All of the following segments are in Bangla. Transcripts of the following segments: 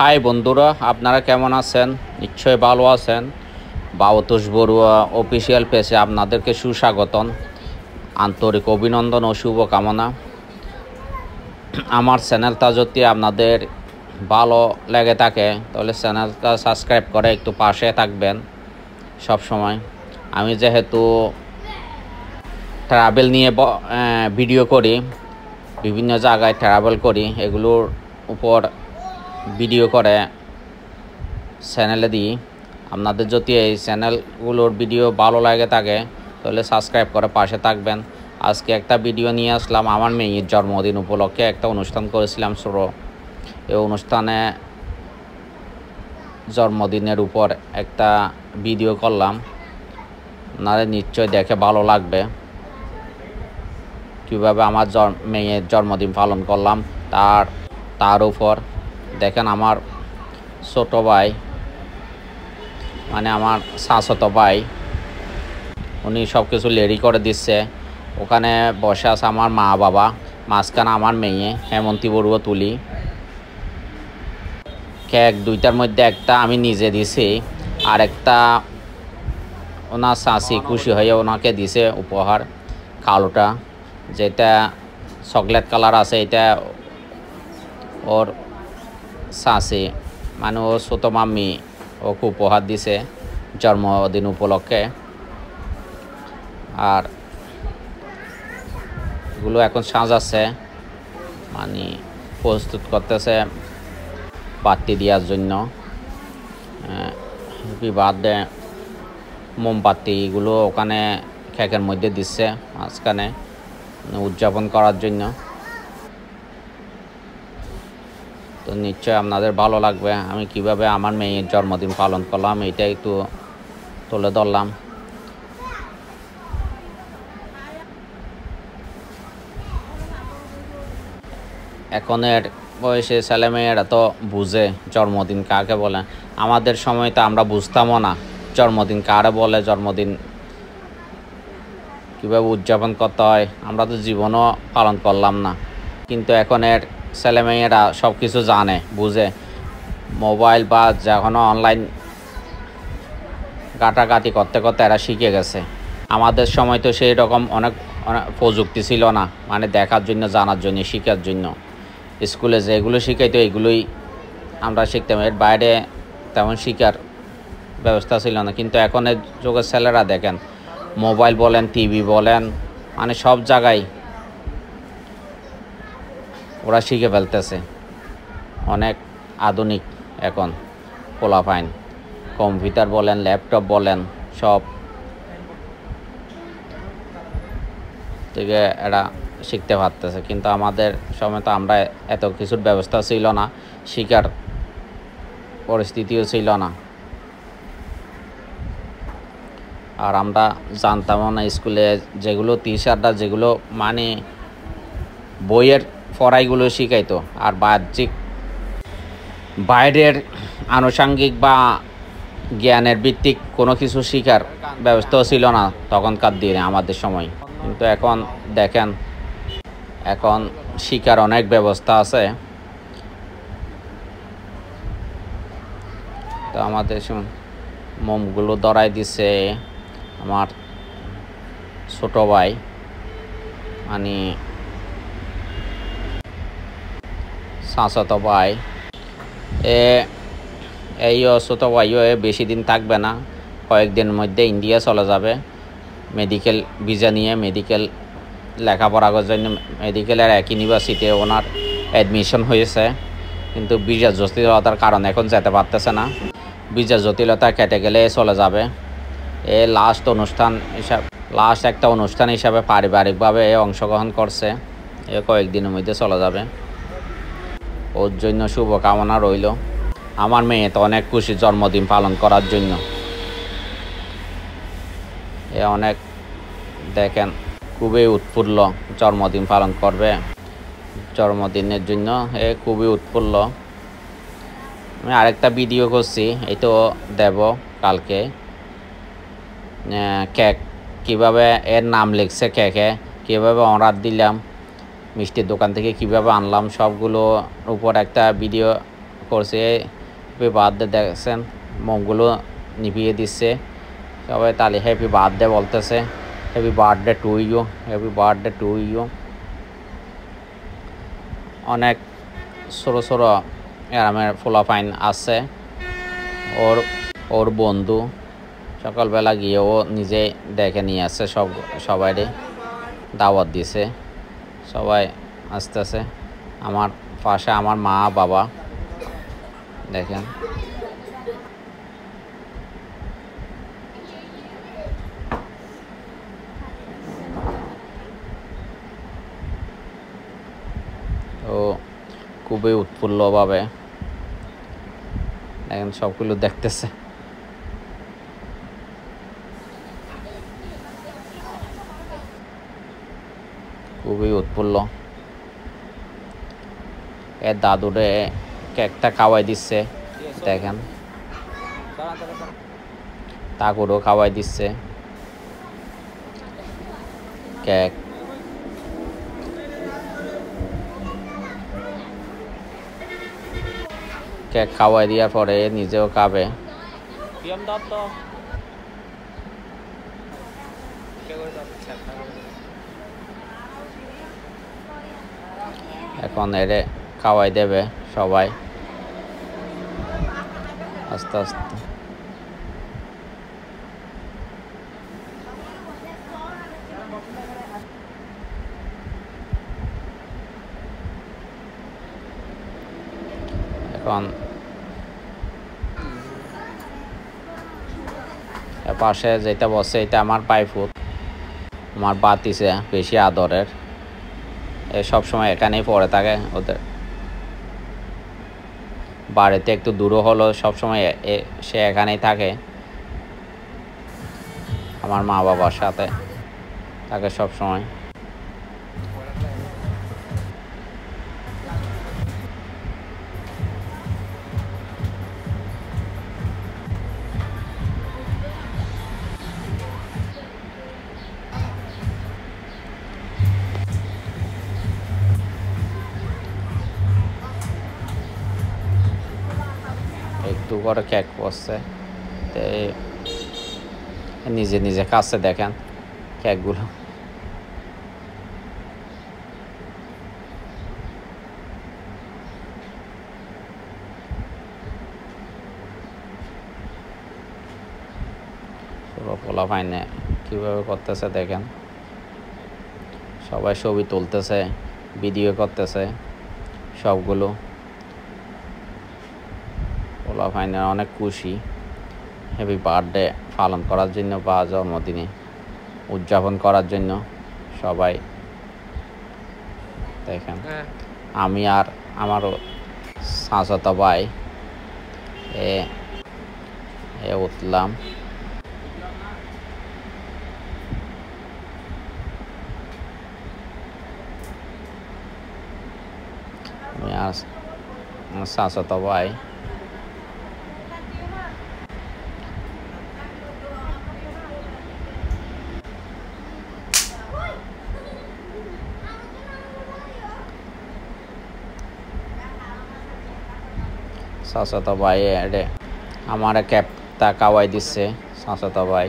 হাই বন্ধুরা, আপনারা কেমন আছেন? নিশ্চয়ই ভালো আছেন। বাবতোষ বড়ুয়া অফিসিয়াল পেজে আপনাদেরকে সুস্বাগতম, আন্তরিক অভিনন্দন ও শুভকামনা। আমার চ্যানেলটা যদি আপনাদের ভালো লেগে থাকে তাহলে চ্যানেলটা সাবস্ক্রাইব করে একটু পাশে থাকবেন সব সময়। আমি যেহেতু ট্রাভেল নিয়ে ভিডিও করি, বিভিন্ন জায়গায় ট্রাভেল করি, এগুলোর উপর ভিডিও করে চ্যানেলে দিই। আপনাদের যদি এই চ্যানেলগুলোর ভিডিও ভালো লাগে থাকে তাহলে সাবস্ক্রাইব করে পাশে থাকবেন। আজকে একটা ভিডিও নিয়ে আসলাম। আমার মেয়ের জন্মদিন উপলক্ষে একটা অনুষ্ঠান করেছিলাম ছোট। এই অনুষ্ঠানে জন্মদিনের উপর একটা ভিডিও করলাম, আপনাদের নিশ্চয় দেখে ভালো লাগবে। কীভাবে আমার মেয়ের জন্মদিন পালন করলাম তার উপর দেখেন। আমার ছোট ভাই, মানে আমার চাচাতো ভাই, উনি সব কিছু রেডি করে দিচ্ছে। ওখানে বসে আছে আমার মা বাবা, মাঝখানে আমার মেয়ে হেমন্তী বড়ুয়া তুলি। কেক দুইটার মধ্যে একটা আমি নিজে দিছি, আর একটা ওনার চাচি খুশি হয়ে ওনাকে দিছে উপহার, কালোটা, যেটা চকলেট কালার আছে, এটা ওর চাচি, মানে ও ছোটো মাম্মি ওকে উপহার দিছে জন্মদিন উপলক্ষে। আর এগুলো এখন সাজাচ্ছে, মানে প্রস্তুত করতেছে বাতি দেওয়ার জন্য। হ্যাপি বার্থডে মোমবাতিগুলো ওখানে কেকের মধ্যে দিচ্ছে মাঝখানে উদযাপন করার জন্য। তো নিশ্চয় আপনাদের ভালো লাগবে আমি কিভাবে আমার মেয়ের জন্মদিন পালন করলাম, এটা একটু তুলে ধরলাম। এখনের বয়সে ছেলেমেয়েরা তো বুঝে জন্মদিন কাকে বলে। আমাদের সময় তো আমরা বুঝতামও না জন্মদিন কারে বলে, জন্মদিন কীভাবে উদযাপন করতে হয়, আমরা তো জীবনও পালন করলাম না। কিন্তু এখনের ছেলেমেয়েরা সব কিছু জানে, বুঝে। মোবাইল বা যখন অনলাইন ঘাটাঘাটি করতে করতে এরা শিখে গেছে। আমাদের সময় তো সেই রকম অনেক প্রযুক্তি ছিল না, মানে দেখার জন্য, জানার জন্য, শেখার জন্য। স্কুলে যেগুলো শিখাইতো এগুলোই আমরা শিখতাম, এর বাইরে তেমন শিখার ব্যবস্থা ছিল না। কিন্তু এখনের যুগের ছেলেরা দেখেন, মোবাইল বলেন, টিভি বলেন, মানে সব জায়গায় ওরা শিখে ফেলতেছে। অনেক আধুনিক এখন পোলাপাইন, কম্পিউটার বলেন, ল্যাপটপ বলেন, সব থেকে এরা শিখতে পারতেছে। কিন্তু আমাদের সময় তো আমরা এত কিছুর ব্যবস্থা ছিল না, শিখার পরিস্থিতিও ছিল না। আর আমরা জানতামও না, স্কুলে যেগুলো টিচাররা যেগুলো মানে বইয়ের পড়াইগুলো শিখাইতো, আর বাহ্যিক বাইরের আনুষঙ্গিক বা জ্ঞানের ভিত্তিক কোনো কিছু শিখার ব্যবস্থাও ছিল না তখনকার দিনে আমাদের সময়। কিন্তু এখন দেখেন, এখন শিখার অনেক ব্যবস্থা আছে। তো আমাদের মোমগুলো ধরাই দিছে আমার ছোট ভাই, মানে চাচাতো ভাই। এই ছোটো ভাইও বেশি দিন থাকবে না, কয়েকদিনের মধ্যে ইন্ডিয়া চলে যাবে মেডিকেল ভিসা নিয়ে। মেডিকেল লেখাপড়া করার জন্য মেডিকেলের এক ইউনিভার্সিটিতে ওনার অ্যাডমিশন হয়েছে, কিন্তু ভিসা জটিলতার কারণে এখন যেতে পারতেছে না। ভিসা জটিলতা কেটে গেলে চলে যাবে। লাস্ট একটা অনুষ্ঠান হিসাবে পারিবারিকভাবে অংশগ্রহণ করছে। কয়েকদিনের মধ্যে চলে যাবে। ওর জন্য শুভকামনা রইল। আমার মেয়ে তো অনেক খুশি জন্মদিন পালন করার জন্য। অনেক দেখেন খুবই উৎফুল্ল, জন্মদিন পালন করবে। জন্মদিনের জন্য খুবই উৎফুল্ল। আমি আরেকটা ভিডিও করছি, এই তো দেব কালকে। কেক কীভাবে এর নাম লিখছে, কেকে কীভাবে অর্ডার দিলাম, মিষ্টির দোকান থেকে কীভাবে আনলাম, সবগুলো উপর একটা ভিডিও করছে। হ্যাপি বার্থডে দেখছেন, মুখগুলো নিভিয়ে দিচ্ছে, সবাই তালি হ্যাপি বার্থডে বলতেছে, happy birthday to you, happy birthday to you. অনেক ছোটো ছোটো গ্রামের পোলাপাইন আছে, ওর বন্ধু সকালবেলা গিয়ে ও নিজে দেখে নিয়ে আসছে, সবাই দাওয়াত দিছে, সবাই আসতেছে। আমার পাশে আমার মা বাবা দেখেন। ও খুবই উৎফুল্লভাবে দেখেন সবগুলো দেখতেছে। খুবই উৎফুল্ল। এর দাদুরে কেকটা খাওয়াই দিচ্ছে দেখেন, তাকুরও খাওয়াই দিচ্ছে কেক। কেক খাওয়াই দেওয়ার পরে নিজেও খাবে। এখন এরে খাওয়াই দেবে সবাই আস্তে আস্তে। এখন পাশে যেটা বসে এটা আমার পাইফুট, আমার বাতিছে বেশি আদরের, এ সবসময় এখানেই পড়ে থাকে। ওদের বাড়িতে একটু দূরও হলো সবসময় সে এখানেই থাকে, আমার মা বাবার সাথে থাকে সবসময়। একটু করে কেক পড়ছে, নিজে নিজে খাচ্ছে দেখেন কেকগুলো। পোলাপাইনে কীভাবে করতেছে দেখেন, সবাই ছবি তুলতেছে, ভিডিও করতেছে সবগুলো। পোলাপাইনে অনেক খুশি হ্যাপি বার্থডে পালন করার জন্য বা জন্মদিনে উদযাপন করার জন্য সবাই দেখেন। আমি আর আমারও চাচাতো ভাই উঠলাম। আমি আর চাচাতো ভাই চাচাতো ভাই আমার ক্যাপটা খাওয়াই দিচ্ছে চাচাতো ভাই।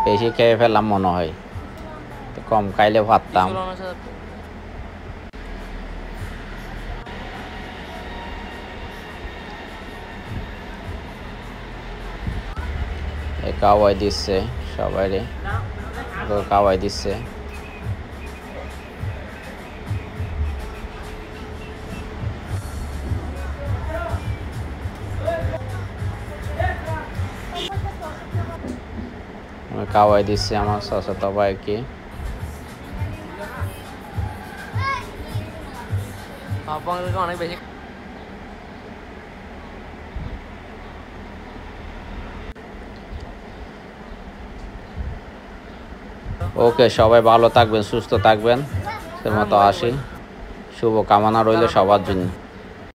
বেশি খেয়ে ফেললাম মনে হয়, কম খাইলে পারতাম। খাওয়াই দিচ্ছে সবাই খাওয়াই দিচ্ছে। খাওয়াই দিচ্ছে আমার চাচাতো ভাইকে। অনেক বেশি ওকে, সবাই ভালো থাকবেন, সুস্থ থাকবেন। সে মতো আসি, শুভ কামনা রইল সবার জন্য।